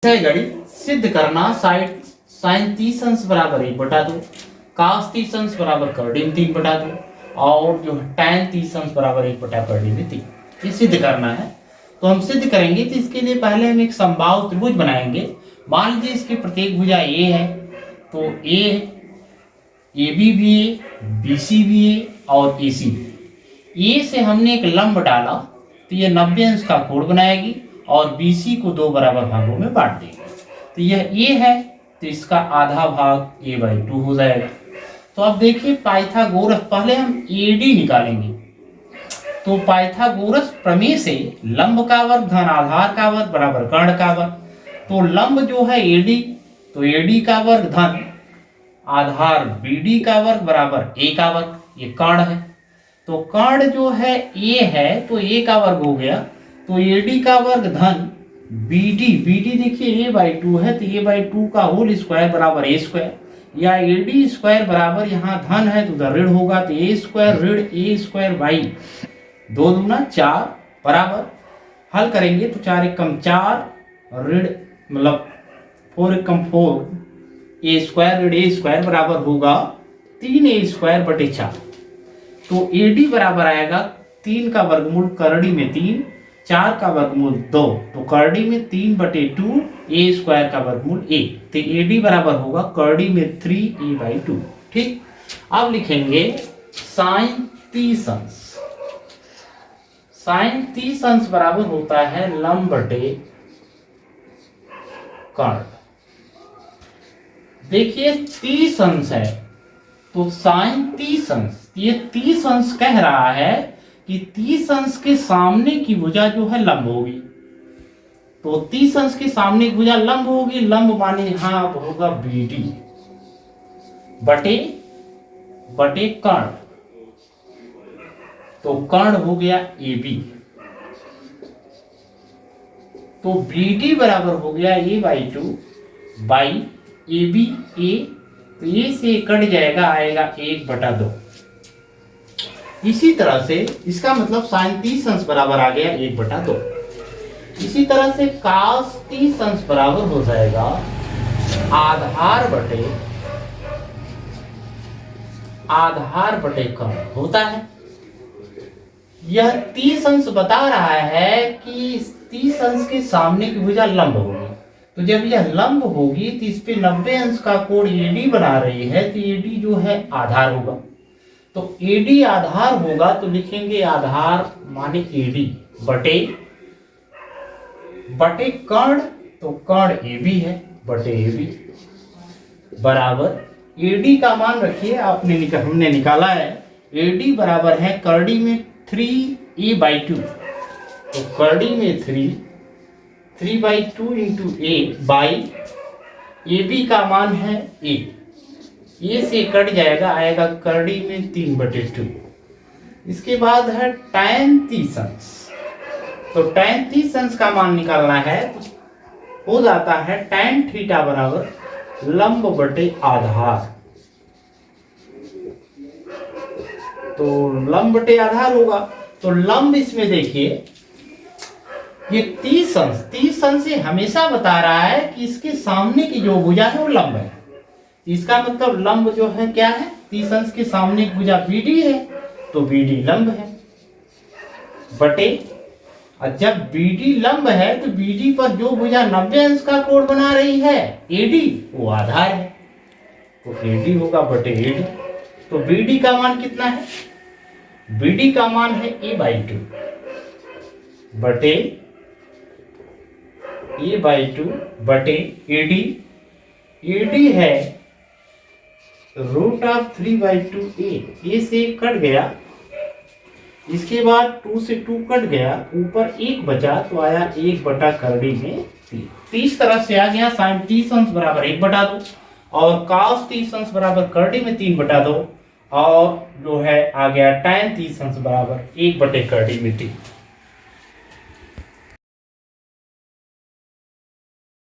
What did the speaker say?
है घड़ी सिद्ध करना साइन 30 अंश बराबर 1/2 cos 30 अंश बराबर करड़ी में 3/2 और जो tan 30 अंश बराबर 1/3 करड़ी में 3, ये सिद्ध करना है। तो हम सिद्ध करेंगे तो इसके लिए पहले हम एक समबाहु त्रिभुज बनाएंगे। मान लीजिए इसकी प्रत्येक भुजा ए है, तो ए बी भी है, बी सी भी है और ए सी भी। ए से हमने एक लंब डाला तो ये 90 अंश का कोण बनाएगी और बी सी को 2 बराबर भागों में बांट देंगे। तो यह ए है तो इसका आधा भाग a/2 हो जाएगा। तो अब देखिए पाइथागोरस, पहले हम AD निकालेंगे। तो पाइथागोरस प्रमेय से लंब का वर्ग धन आधार का वर्ग बराबर कर्ण का वर्ग। तो लंब जो है AD, तो AD का वर्ग धन आधार BD का वर्ग बराबर a का वर्ग, ये कर्ण है। तो कर्ण जो है a है तो a का वर्ग हो गया, तो AD का वर्ग धन BD देखिए a/2 है तो a/2 का होल स्क्वायर बराबर a² या AD² बराबर यहाँ धन है तो उधर ऋण होगा, तो a² ऋण a² 2 दूना 4 बराबर, हल करेंगे तो 4 एकम 4 ऋण मतलब 4 एकम 4 a² ऋण a² बराबर होगा 3a²/4। तो AD बराबर आएगा 3 का वर्गमूल करड़ी में 3, 4 का वर्गमूल 2, तो करड़ी में 3/2 a² का वर्गमूल a, तो AD बराबर होगा करड़ी में 3a/2। ठीक, अब लिखेंगे साइन 30 अंश। साइन 30 अंश बराबर होता है लंब बटे कर्ण। देखिए 30 अंश है तो साइन 30 अंश, ये 30 अंश कह रहा है कि 30 अंश के सामने की भुजा जो है लंब होगी। तो 30 अंश के सामने की भुजा लंब होगी, लंब माने यहां होगा BD बटे कर्ण। तो कर्ण हो गया AB, तो BD बराबर हो गया a/2 बाई AB a, तो ये से कट जाएगा, आएगा 1/2। इसी तरह से इसका मतलब साइन 30 अंश बराबर आ गया 1/2। इसी तरह से cos 30 अंश बराबर हो जाएगा आधार बटे कर्ण होता है। यह 30 अंश बता रहा है कि 30 अंश के सामने की भुजा लंब होगी, तो जब यह लंब होगी तो इस पे 90 अंश का कोण AD बना रही है, तो AD जो है आधार होगा। तो AD आधार होगा तो लिखेंगे आधार माने AD बटे कर्ण, तो कर्ण AB है बटे AB बराबर AD का मान रखिए हमने निकाला है। AD बराबर है करड़ी में 3a/2, तो करड़ी में 3/2 इंटू a बाई AB का मान है a, ये से कट जाएगा, आएगा करड़ी में 3/2। इसके बाद है tan 30 अंश। तो tan 30 अंश का मान निकालना है, हो जाता है tan थीटा बराबर लंब बटे आधार। तो लंब बटे आधार होगा, तो लंब इसमें देखिए ये 30 अंश से हमेशा बता रहा है कि इसके सामने की जो भुजा है वो लंब है। इसका मतलब लंब जो है क्या है, 30 अंश के सामने की भुजा BD है तो BD लंब है बटे, और जब BD लंब है तो BD पर जो भुजा 90 अंश का कोण बना रही है AD, वो आधार है, तो AD होगा बटे AD। तो BD का मान कितना है, BD का मान है a/2 बटे a/2 AD। AD है √3/2a, a से कट गया, इसके बाद 2 से 2 कट गया, ऊपर 1 बचा तो आया 1/करड़ी में 3। 30 तरह से आ गया साइन 30 अंश बराबर 1/2 और cos 30 अंश बराबर करड़ी में 3/2 और जो है आ गया tan 30 अंश बराबर 1/करड़ी में 3।